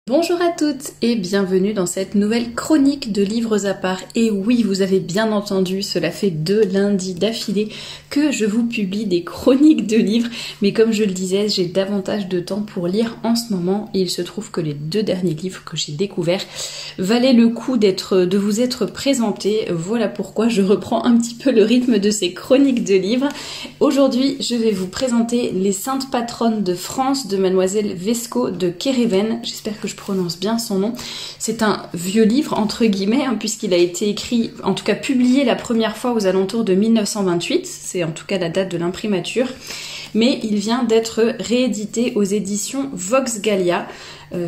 Bonjour à toutes et bienvenue dans cette nouvelle chronique de livres à part. Et oui, vous avez bien entendu, cela fait 2 lundis d'affilée que je vous publie des chroniques de livres. Mais comme je le disais, j'ai davantage de temps pour lire en ce moment. Et il se trouve que les 2 derniers livres que j'ai découverts valaient le coup de vous être présentés. Voilà pourquoi je reprends un petit peu le rythme de ces chroniques de livres. Aujourd'hui, je vais vous présenter Les Saintes Patronnes de France de Mademoiselle Vesco de Kereven. J'espère que je prononce bien son nom. C'est un vieux livre, entre guillemets, puisqu'il a été écrit, en tout cas publié la première fois aux alentours de 1928. C'est en tout cas la date de l'imprimature. Mais il vient d'être réédité aux éditions Vox Gallia.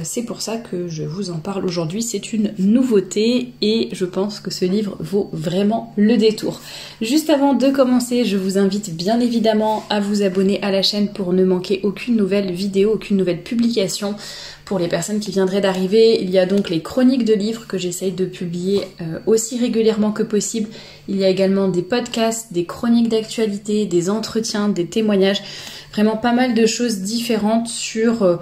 C'est pour ça que je vous en parle aujourd'hui. C'est une nouveauté et je pense que ce livre vaut vraiment le détour. Juste avant de commencer, je vous invite bien évidemment à vous abonner à la chaîne pour ne manquer aucune nouvelle vidéo, aucune nouvelle publication. Pour les personnes qui viendraient d'arriver, il y a donc les chroniques de livres que j'essaye de publier aussi régulièrement que possible. Il y a également des podcasts, des chroniques d'actualité, des entretiens, des témoignages. Vraiment pas mal de choses différentes sur...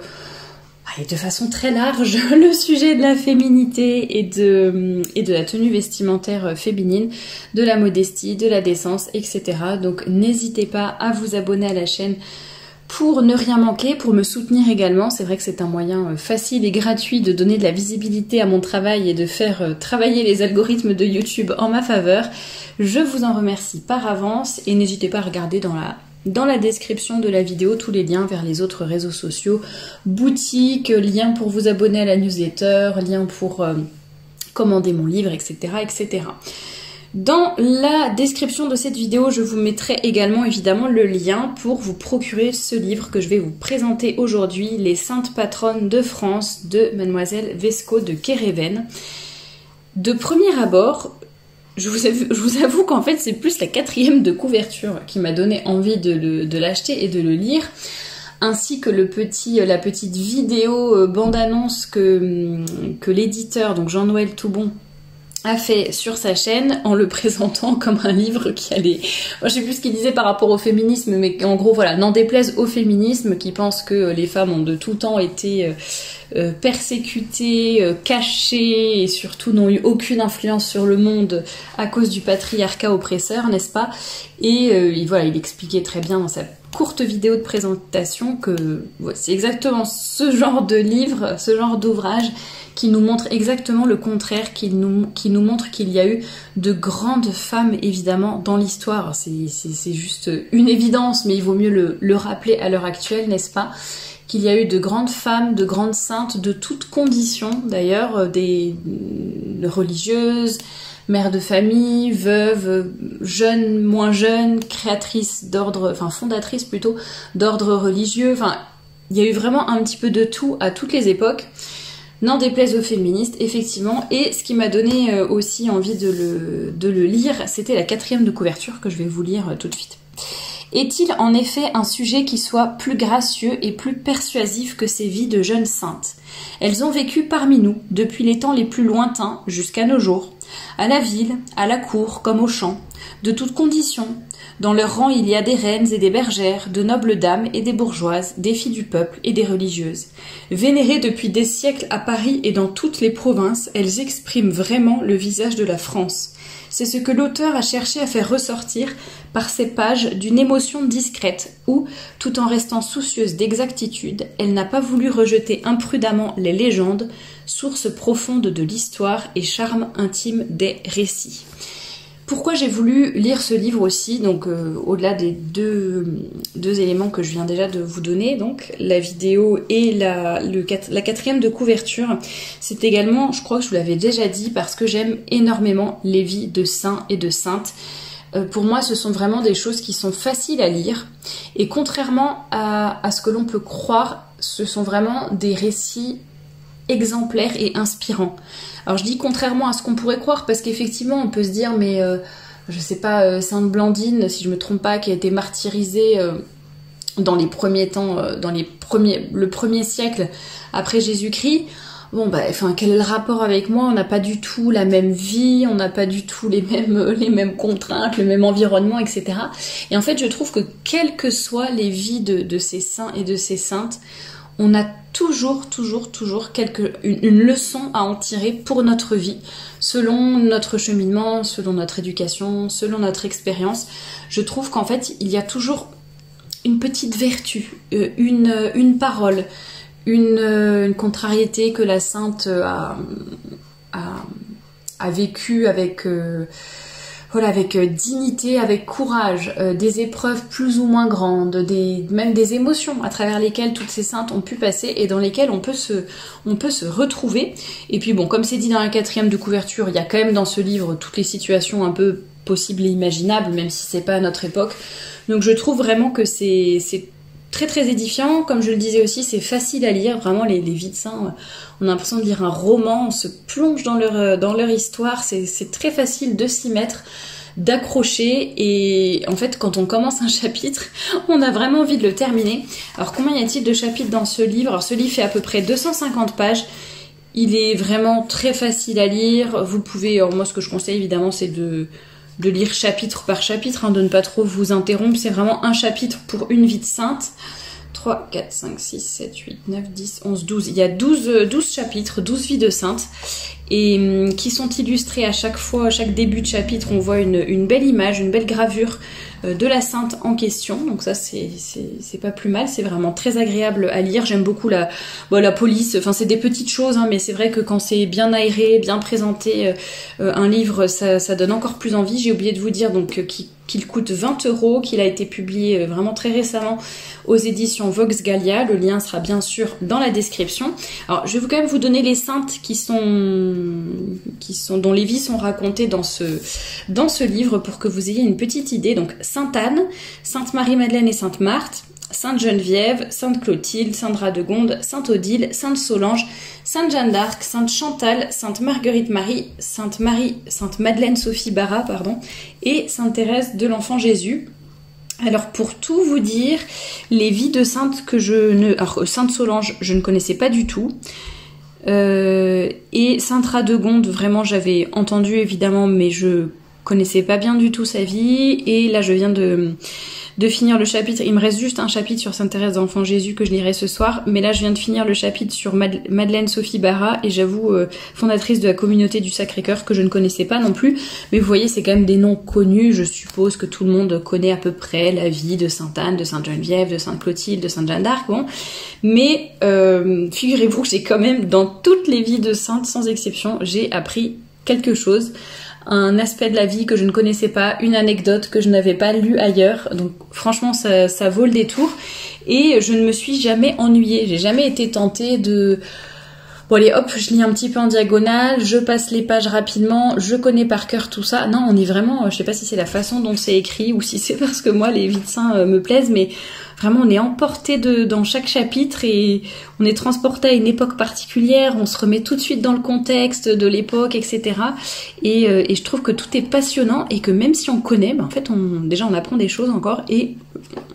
et de façon très large, le sujet de la féminité et de la tenue vestimentaire féminine, de la modestie, de la décence, etc. Donc n'hésitez pas à vous abonner à la chaîne pour ne rien manquer, pour me soutenir également. C'est vrai que c'est un moyen facile et gratuit de donner de la visibilité à mon travail et de faire travailler les algorithmes de YouTube en ma faveur. Je vous en remercie par avance et n'hésitez pas à regarder dans la description de la vidéo tous les liens vers les autres réseaux sociaux, boutiques, liens pour vous abonner à la newsletter, liens pour commander mon livre, etc., etc. Dans la description de cette vidéo, je vous mettrai également évidemment le lien pour vous procurer ce livre que je vais vous présenter aujourd'hui, Les Saintes Patronnes de France de Mademoiselle Vesco de Kereven. De premier abord, je vous avoue qu'en fait c'est plus la 4e de couverture qui m'a donné envie de l'acheter et de le lire, ainsi que la petite vidéo bande-annonce que l'éditeur, donc Jean-Noël Toubon, a fait sur sa chaîne en le présentant comme un livre qui allait... Moi, je sais plus ce qu'il disait par rapport au féminisme, mais en gros, voilà, n'en déplaise au féminisme qui pense que les femmes ont de tout temps été persécutées, cachées et surtout n'ont eu aucune influence sur le monde à cause du patriarcat oppresseur, n'est-ce pas? Et voilà, il expliquait très bien dans sa courte vidéo de présentation que c'est exactement ce genre de livre, ce genre d'ouvrage qui nous montre exactement le contraire, qui nous montre qu'il y a eu de grandes femmes, évidemment, dans l'histoire. C'est juste une évidence, mais il vaut mieux le rappeler à l'heure actuelle, n'est-ce pas? Qu'il y a eu de grandes femmes, de grandes saintes, de toutes conditions, d'ailleurs, des religieuses, mères de famille, veuves, jeunes, moins jeunes, créatrices d'ordre, enfin fondatrices plutôt, d'ordre religieux. Enfin, il y a eu vraiment un petit peu de tout à toutes les époques. N'en déplaise aux féministes, effectivement. Et ce qui m'a donné aussi envie de le lire, c'était la 4e de couverture que je vais vous lire tout de suite. Est-il en effet un sujet qui soit plus gracieux et plus persuasif que ces vies de jeunes saintes? Elles ont vécu parmi nous depuis les temps les plus lointains jusqu'à nos jours, à la ville, à la cour comme au champ, de toutes conditions. Dans leur rang, il y a des reines et des bergères, de nobles dames et des bourgeoises, des filles du peuple et des religieuses. Vénérées depuis des siècles à Paris et dans toutes les provinces, elles expriment vraiment le visage de la France. C'est ce que l'auteur a cherché à faire ressortir par ces pages d'une émotion discrète où, tout en restant soucieuse d'exactitude, elle n'a pas voulu rejeter imprudemment les légendes, source profonde de l'histoire et charme intime des récits. Pourquoi j'ai voulu lire ce livre aussi, donc au-delà des deux éléments que je viens déjà de vous donner, donc la vidéo et la 4e de couverture, c'est également, je crois que je vous l'avais déjà dit, parce que j'aime énormément les vies de saints et de saintes. Pour moi, ce sont vraiment des choses qui sont faciles à lire, et contrairement à ce que l'on peut croire, ce sont vraiment des récits exemplaire et inspirant. Alors je dis contrairement à ce qu'on pourrait croire parce qu'effectivement on peut se dire mais je sais pas, Sainte Blandine, si je me trompe pas, qui a été martyrisée dans les premiers temps, le premier siècle après Jésus-Christ. Bon bah enfin quel est le rapport avec moi? On n'a pas du tout la même vie, on n'a pas du tout les mêmes contraintes, le même environnement, etc. Et en fait je trouve que quelles que soient les vies de ces saints et de ces saintes, on a toujours une leçon à en tirer pour notre vie, selon notre cheminement, selon notre éducation, selon notre expérience. Je trouve qu'en fait, il y a toujours une petite vertu, une parole, une contrariété que la sainte a vécue avec... Voilà, avec dignité, avec courage, des épreuves plus ou moins grandes, même des émotions à travers lesquelles toutes ces saintes ont pu passer et dans lesquelles on peut se retrouver. Et puis bon, comme c'est dit dans la 4e de couverture, il y a quand même dans ce livre toutes les situations un peu possibles et imaginables, même si c'est pas à notre époque. Donc je trouve vraiment que c'est très édifiant. Comme je le disais aussi, c'est facile à lire. Vraiment, les vies de saints, on a l'impression de lire un roman, on se plonge dans leur histoire. C'est très facile de s'y mettre, d'accrocher. Et en fait, quand on commence un chapitre, on a vraiment envie de le terminer. Alors, combien y a-t-il de chapitres dans ce livre? Alors, ce livre fait à peu près 250 pages. Il est vraiment très facile à lire. Vous pouvez... Alors, moi, ce que je conseille, évidemment, c'est de lire chapitre par chapitre, de ne pas trop vous interrompre. C'est vraiment un chapitre pour une vie de sainte. 3, 4, 5, 6, 7, 8, 9, 10, 11, 12. Il y a 12 chapitres, 12 vies de saintes, et qui sont illustrés à chaque fois, à chaque début de chapitre, on voit une belle image, une belle gravure de la sainte en question. Donc ça, c'est pas plus mal, c'est vraiment très agréable à lire. J'aime beaucoup la police, enfin c'est des petites choses, mais c'est vrai que quand c'est bien aéré, bien présenté, un livre, ça donne encore plus envie. J'ai oublié de vous dire donc qu'il coûte 20 €, qu'il a été publié vraiment très récemment aux éditions Vox Gallia. Le lien sera bien sûr dans la description. Alors, je vais quand même vous donner les saintes dont les vies sont racontées dans ce livre pour que vous ayez une petite idée. Donc, Sainte Anne, Sainte Marie-Madeleine et Sainte Marthe, Sainte Geneviève, Sainte Clotilde, Sainte Radegonde, Sainte Odile, Sainte Solange, Sainte Jeanne d'Arc, Sainte Chantal, Sainte Marguerite Marie, Sainte Madeleine Sophie Barra, et Sainte Thérèse de l'Enfant Jésus. Alors pour tout vous dire, les vies de saintes alors Sainte Solange, je ne connaissais pas du tout. Et Sainte Radegonde, vraiment j'avais entendu évidemment, mais je connaissais pas bien du tout sa vie. Et là je viens de finir le chapitre. Il me reste juste un chapitre sur Sainte Thérèse d'Enfant Jésus que je lirai ce soir, mais là je viens de finir le chapitre sur Madeleine Sophie Barra, et j'avoue, fondatrice de la communauté du Sacré-Cœur, que je ne connaissais pas non plus, mais vous voyez, c'est quand même des noms connus. Je suppose que tout le monde connaît à peu près la vie de Sainte Anne, de Sainte Geneviève, de Sainte Clotilde, de Sainte Jeanne d'Arc, bon. Mais figurez-vous que j'ai quand même, dans toutes les vies de saintes, sans exception, j'ai appris quelque chose, un aspect de la vie que je ne connaissais pas, une anecdote que je n'avais pas lue ailleurs. Donc franchement, ça vaut le détour. Et je ne me suis jamais ennuyée. J'ai jamais été tentée de... Bon allez hop, je lis un petit peu en diagonale, je passe les pages rapidement, je connais par cœur tout ça. Non, on est vraiment... Je sais pas si c'est la façon dont c'est écrit ou si c'est parce que moi, les vies de saints me plaisent, mais... Vraiment, on est emporté dans chaque chapitre et on est transporté à une époque particulière, on se remet tout de suite dans le contexte de l'époque, etc. Et je trouve que tout est passionnant et que même si on connaît, en fait, on apprend des choses encore et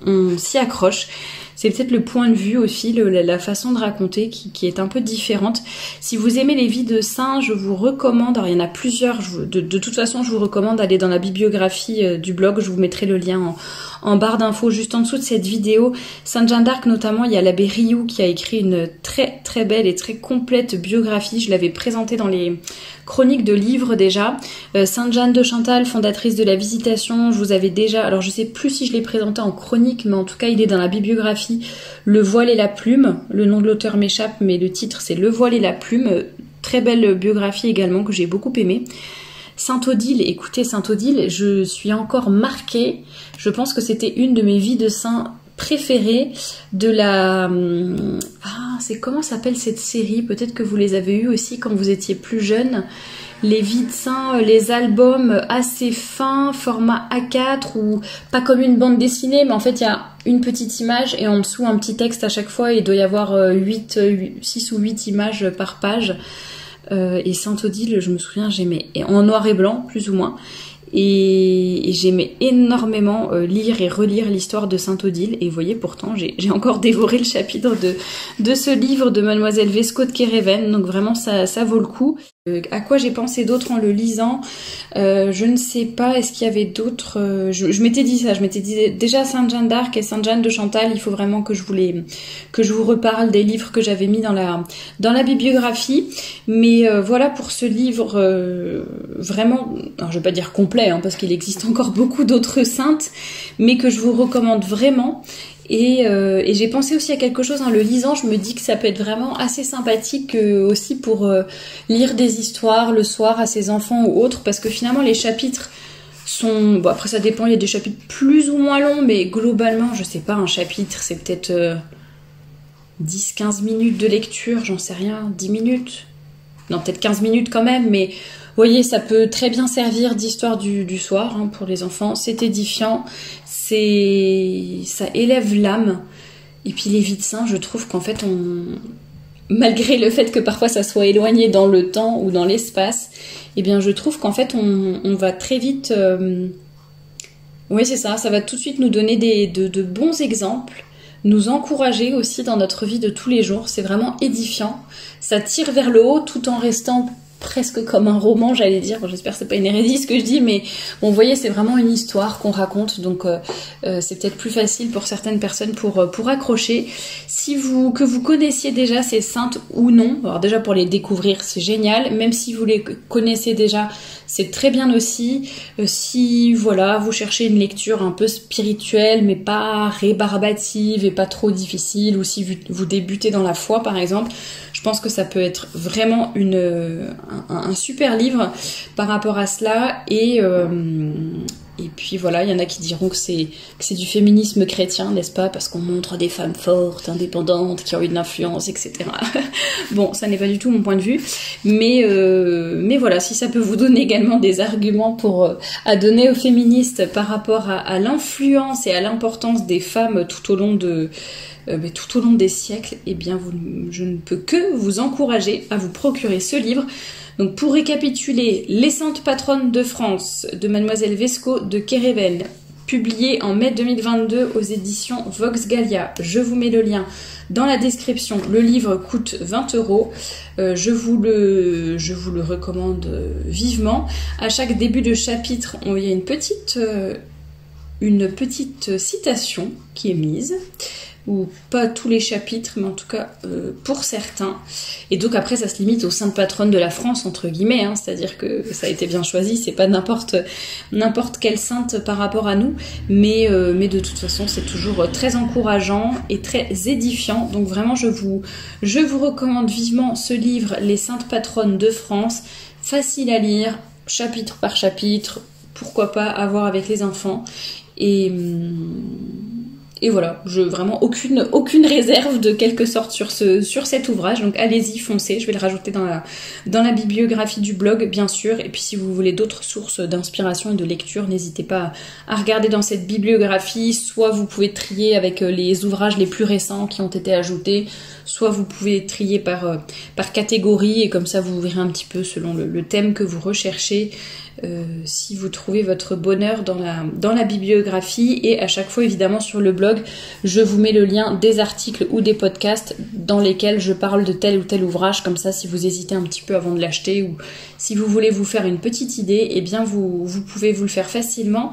on s'y accroche. C'est peut-être le point de vue aussi, la façon de raconter qui est un peu différente. Si vous aimez les vies de saints, je vous recommande, alors il y en a plusieurs, de toute façon je vous recommande d'aller dans la bibliographie du blog, je vous mettrai le lien en barre d'infos juste en dessous de cette vidéo. Sainte Jeanne d'Arc notamment, il y a l'abbé Rioux qui a écrit une très très belle et très complète biographie, je l'avais présentée dans les chroniques de livres déjà. Sainte Jeanne de Chantal, fondatrice de la Visitation, je vous avais déjà, alors je sais plus si je l'ai présenté en chronique, mais en tout cas il est dans la bibliographie Le Voile et la Plume, le nom de l'auteur m'échappe, mais le titre c'est Le Voile et la Plume, très belle biographie également que j'ai beaucoup aimée. Sainte Odile, écoutez, Sainte Odile, je suis encore marquée, je pense que c'était une de mes vies de saint préférées de la... c'est comment s'appelle cette série? Peut-être que vous les avez eues aussi quand vous étiez plus jeune. Les vies de saints, les albums assez fins, format A4, ou pas comme une bande dessinée, mais en fait il y a une petite image et en dessous un petit texte à chaque fois. Il doit y avoir 6 ou 8 images par page. Et Sainte Odile, je me souviens, j'aimais, en noir et blanc, plus ou moins. Et j'aimais énormément lire et relire l'histoire de Sainte Odile. Et vous voyez, pourtant, j'ai encore dévoré le chapitre de ce livre de Mademoiselle Vesco de Kéréven. Donc vraiment, ça vaut le coup. À quoi j'ai pensé d'autre en le lisant, je ne sais pas, est-ce qu'il y avait d'autres... je m'étais dit ça, je m'étais dit déjà Sainte Jeanne d'Arc et Sainte Jeanne de Chantal, il faut vraiment que je vous reparle des livres que j'avais mis dans la bibliographie. Mais voilà pour ce livre vraiment, alors je vais pas dire complet, hein, parce qu'il existe encore beaucoup d'autres saintes, mais que je vous recommande vraiment. Et j'ai pensé aussi à quelque chose en le lisant, je me dis que ça peut être vraiment assez sympathique aussi pour lire des histoires le soir à ses enfants ou autres, parce que finalement les chapitres sont... Bon après ça dépend, il y a des chapitres plus ou moins longs, mais globalement, je sais pas, un chapitre c'est peut-être 10-15 minutes de lecture, j'en sais rien, 10 minutes, non peut-être 15 minutes quand même, mais... Vous voyez, ça peut très bien servir d'histoire du soir hein, pour les enfants. C'est édifiant, ça élève l'âme. Et puis les vies de saints, je trouve qu'en fait, malgré le fait que parfois ça soit éloigné dans le temps ou dans l'espace, eh bien je trouve qu'en fait on va très vite... Oui, c'est ça va tout de suite nous donner de bons exemples, nous encourager aussi dans notre vie de tous les jours. C'est vraiment édifiant. Ça tire vers le haut tout en restant... presque comme un roman, j'allais dire. Bon, j'espère que c'est pas une hérésie ce que je dis, mais bon, vous voyez, c'est vraiment une histoire qu'on raconte, donc c'est peut-être plus facile pour certaines personnes pour accrocher. Que vous connaissiez déjà ces saintes ou non, alors déjà pour les découvrir, c'est génial. Même si vous les connaissez déjà, c'est très bien aussi. Si voilà, vous cherchez une lecture un peu spirituelle, mais pas rébarbative et pas trop difficile, ou si vous débutez dans la foi, par exemple, je pense que ça peut être vraiment un super livre par rapport à cela. Et puis voilà, il y en a qui diront que c'est du féminisme chrétien, n'est-ce pas, parce qu'on montre des femmes fortes, indépendantes, qui ont eu de l'influence, etc. Bon, ça n'est pas du tout mon point de vue, mais voilà, si ça peut vous donner également des arguments à donner aux féministes par rapport à l'influence et à l'importance des femmes tout au long des siècles, eh bien je ne peux que vous encourager à vous procurer ce livre. Donc pour récapituler, Les Saintes Patronnes de France de Mademoiselle Vesco de Kéréven, publié en mai 2022 aux éditions Vox Gallia. Je vous mets le lien dans la description. Le livre coûte 20 €. Je vous le recommande vivement. À chaque début de chapitre, il y a une petite citation qui est mise, ou pas tous les chapitres, mais en tout cas pour certains. Et donc après, ça se limite aux saintes patronnes de la France, entre guillemets, hein, c'est-à-dire que ça a été bien choisi, c'est pas n'importe quelle sainte par rapport à nous, mais de toute façon, c'est toujours très encourageant et très édifiant. Donc vraiment, je vous recommande vivement ce livre, Les Saintes Patronnes de France, facile à lire, chapitre par chapitre, pourquoi pas avoir avec les enfants. Et voilà, vraiment aucune réserve de quelque sorte sur cet ouvrage. Donc allez-y, foncez. Je vais le rajouter dans la bibliographie du blog, bien sûr. Et puis si vous voulez d'autres sources d'inspiration et de lecture, n'hésitez pas à regarder dans cette bibliographie. Soit vous pouvez trier avec les ouvrages les plus récents qui ont été ajoutés, soit vous pouvez trier par catégorie, et comme ça vous verrez un petit peu selon le thème que vous recherchez. Si vous trouvez votre bonheur dans la bibliographie. Et à chaque fois, évidemment, sur le blog, je vous mets le lien des articles ou des podcasts dans lesquels je parle de tel ou tel ouvrage. Comme ça, si vous hésitez un petit peu avant de l'acheter, ou si vous voulez vous faire une petite idée, eh bien vous pouvez vous le faire facilement.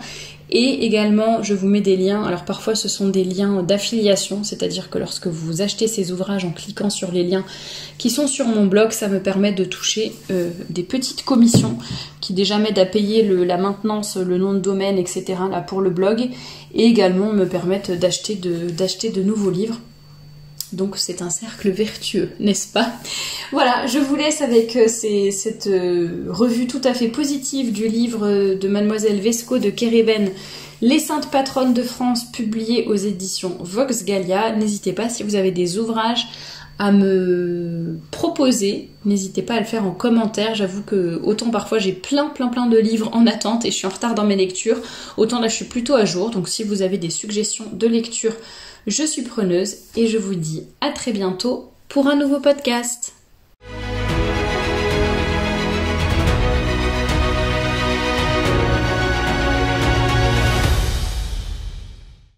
Et également, je vous mets des liens. Alors parfois, ce sont des liens d'affiliation, c'est-à-dire que lorsque vous achetez ces ouvrages en cliquant sur les liens qui sont sur mon blog, ça me permet de toucher des petites commissions qui déjà m'aident à payer la maintenance, le nom de domaine, etc. là pour le blog, et également me permettent d'acheter de nouveaux livres. Donc c'est un cercle vertueux, n'est-ce pas? Voilà, je vous laisse avec cette revue tout à fait positive du livre de Mademoiselle Vesco de Kéréven, Les Saintes Patronnes de France, publié aux éditions Vox Gallia. N'hésitez pas, si vous avez des ouvrages à me proposer, n'hésitez pas à le faire en commentaire. J'avoue que autant parfois j'ai plein de livres en attente et je suis en retard dans mes lectures, autant là je suis plutôt à jour. Donc si vous avez des suggestions de lecture, je suis preneuse, et je vous dis à très bientôt pour un nouveau podcast.